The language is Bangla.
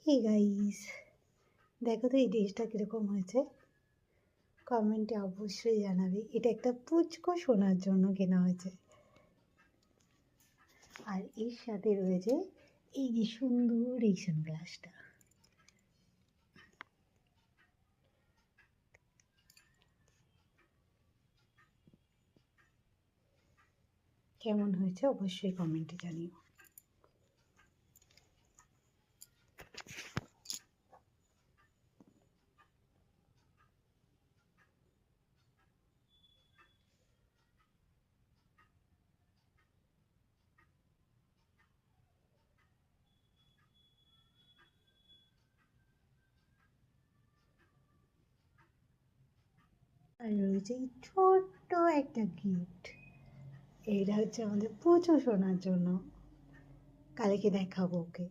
এই গাইস, দেখো তো এই ড্রেসটা কিরকম হয়েছে, কমেন্টে অবশ্যই জানাবে। এটা একটা পুচকো সোনার জন্য কেনা হয়েছে। আর এর সাথে রয়েছে এই যে সুন্দর এই সানগ্লাসটা। কেমন হয়েছে অবশ্যই কমেন্টে জানিও। আর রয়েছে এই ছোট্ট একটা গিফট। এইটা হচ্ছে আমাদের পুচো সোনার জন্য, কালকে দেখাবো ওকে।